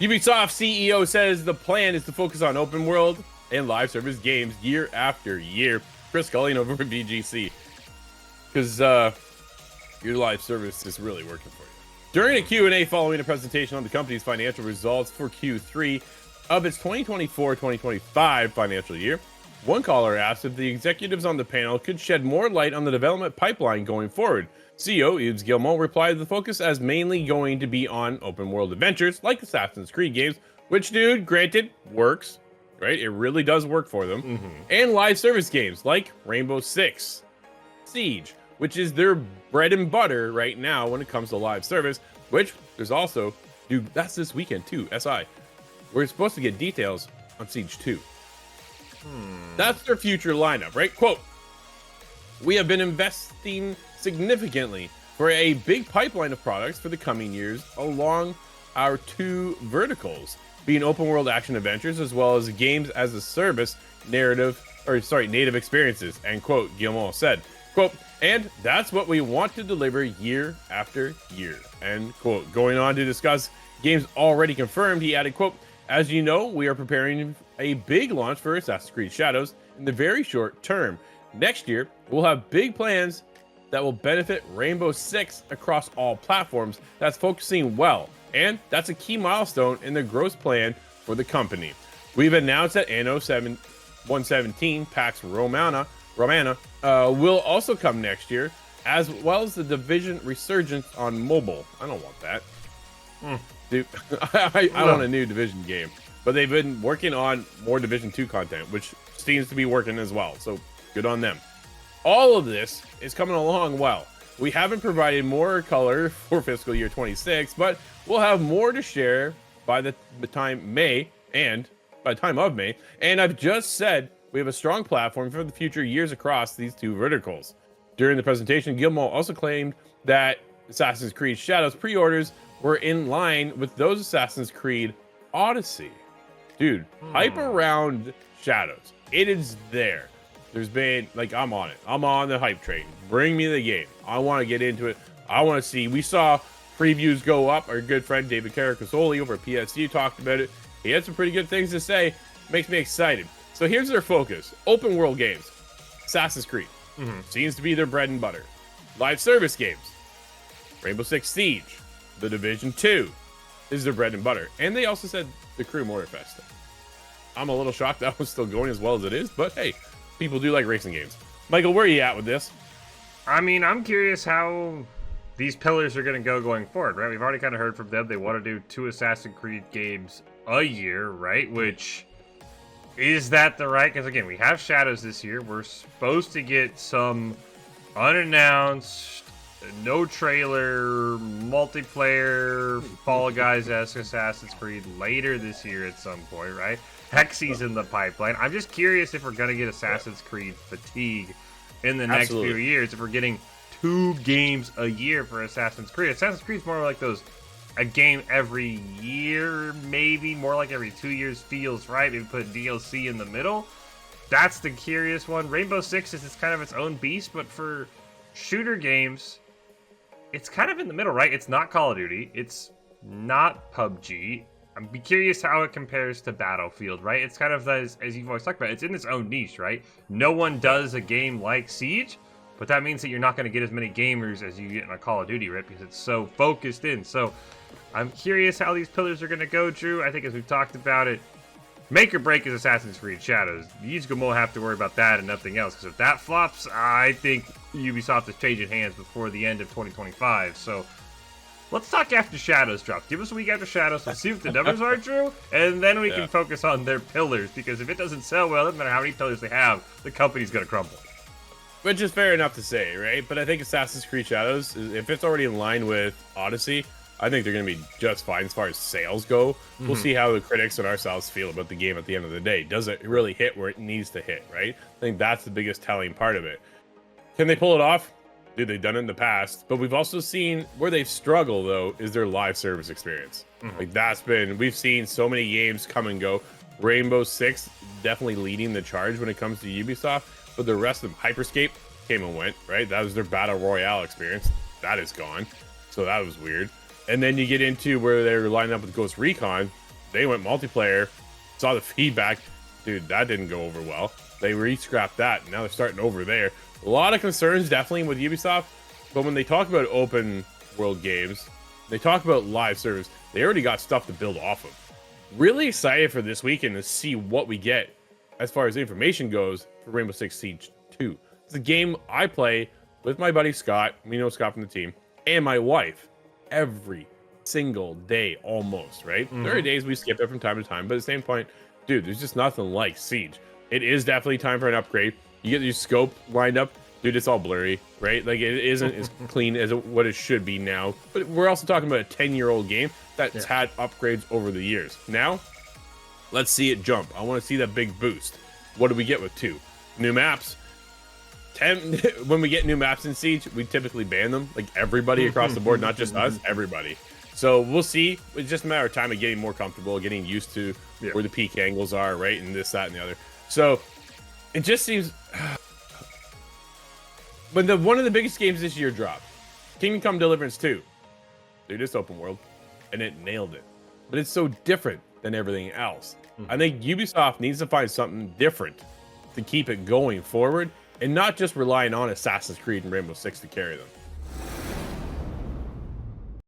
Ubisoft CEO says the plan is to focus on open world and live service games year after year. Chris Cullen over for BGC. Because your live service is really working for you. During a Q&A following a presentation on the company's financial results for Q3 of its 2024-2025 financial year, one caller asked if the executives on the panel could shed more light on the development pipeline going forward. CEO Yves Guillemot replied the focus as mainly going to be on open world adventures like Assassin's Creed games, which, dude, granted, works, right? It really does work for them. And live service games like Rainbow Six Siege, which is their bread and butter right now when it comes to live service, which there's also, dude, that's this weekend too, SI. We're supposed to get details on Siege 2. That's their future lineup, right? Quote, we have been investing significantly for a big pipeline of products for the coming years along our two verticals, being open world action adventures as well as games as a service native experiences, end quote, Guillemot said. Quote, and that's what we want to deliver year after year, end quote. Going on to discuss games already confirmed, he added, quote, as you know, we are preparing a big launch for Assassin's Creed Shadows in the very short term. Next year, we'll have big plans that will benefit Rainbow Six across all platforms. That's focusing well, and that's a key milestone in the growth plan for the company. We've announced that Anno 117 Pax Romana will also come next year, as well as the Division Resurgence on mobile. I don't want that. Dude, I want a new Division game. But they've been working on more Division 2 content, which seems to be working as well. So good on them. All of this is coming along well. We haven't provided more color for fiscal year 26, but we'll have more to share by the time of May. And I've just said we have a strong platform for the future years across these two verticals. During the presentation, Guillemot also claimed that Assassin's Creed Shadows pre-orders were in line with those Assassin's Creed Odyssey. Dude, hype around Shadows. It is there. There's been, like, I'm on it. I'm on the hype train. Bring me the game. I want to get into it. I want to see. We saw previews go up. Our good friend David Caracasoli over at PSU talked about it. He had some pretty good things to say. Makes me excited. So here's their focus. Open world games. Assassin's Creed. Seems to be their bread and butter. Live service games. Rainbow Six Siege. The Division 2 is their bread and butter. And they also said the Crew Motorfest. I'm a little shocked that was still going as well as it is, but hey, people do like racing games. Michael, where are you at with this? I mean, I'm curious how these pillars are going to go going forward, right? We've already kind of heard from them. They want to do 2 Assassin's Creed games a year, right? Which, is that the right? Because again, we have Shadows this year. We're supposed to get some unannounced, no trailer, multiplayer, Fall Guys-esque Assassin's Creed later this year at some point, right? Hexy's in the pipeline. I'm just curious if we're going to get Assassin's Creed fatigue in the next few years, if we're getting 2 games a year for Assassin's Creed. Assassin's Creed's more like a game every year, maybe more like every 2 years feels right. Maybe put DLC in the middle. That's the curious one. Rainbow Six is kind of its own beast, but for shooter games, it's kind of in the middle, right? It's not Call of Duty. It's not PUBG. I'm curious how it compares to Battlefield, right? It's kind of, as you've always talked about, it's in its own niche, right? No one does a game like Siege, but that means that you're not going to get as many gamers as you get in a Call of Duty, right? Because it's so focused in. So I'm curious how these pillars are going to go, Drew. I think as we've talked about it, make or break is Assassin's Creed Shadows. Yves Guillemot won't have to worry about that and nothing else. Because if that flops, I think Ubisoft is changing hands before the end of 2025. So let's talk after Shadows drops. Give us a week after Shadows. Let's see what the numbers are, Drew. And then we can focus on their pillars. Because if it doesn't sell well, it doesn't matter how many pillars they have, the company's going to crumble. Which is fair enough to say, right? But I think Assassin's Creed Shadows, if it's already in line with Odyssey, I think they're going to be just fine as far as sales go. We'll see how the critics and ourselves feel about the game at the end of the day. Does it really hit where it needs to hit, right? I think that's the biggest telling part of it. Can they pull it off? Dude, they've done it in the past. But we've also seen where they've struggled, though, is their live service experience. Like, we've seen so many games come and go. Rainbow Six definitely leading the charge when it comes to Ubisoft. But the rest of them, Hyperscape came and went, right? That was their Battle Royale experience. That is gone. So that was weird. And then you get into where they're lining up with Ghost Recon. they went multiplayer, saw the feedback. Dude, that didn't go over well. They re-scrapped that, and now they're starting over there. A lot of concerns definitely with Ubisoft, but when they talk about open world games, they talk about live service, they already got stuff to build off of. Really excited for this weekend to see what we get as far as information goes for Rainbow Six Siege 2. It's a game I play with my buddy Scott, we know Scott from the team, and my wife every single day almost, right? There are days we skip it from time to time, but at the same point, dude, there's just nothing like Siege. It is definitely time for an upgrade. You get your scope lined up, dude, it's all blurry, right? Like, it isn't as clean as what it should be now. But we're also talking about a 10-year-old game that's had upgrades over the years. Now, let's see it jump. I want to see that big boost. What do we get with 2? New maps. When we get new maps in Siege, we typically ban them. Like, everybody across the board, not just us, everybody. So we'll see. It's just a matter of time of getting more comfortable, getting used to where the peak angles are, right? And this, that, and the other. So it just seems... But one of the biggest games this year dropped. Kingdom Come Deliverance 2. Dude, just open world. And it nailed it. But it's so different than everything else. I think Ubisoft needs to find something different to keep it going forward and not just relying on Assassin's Creed and Rainbow Six to carry them.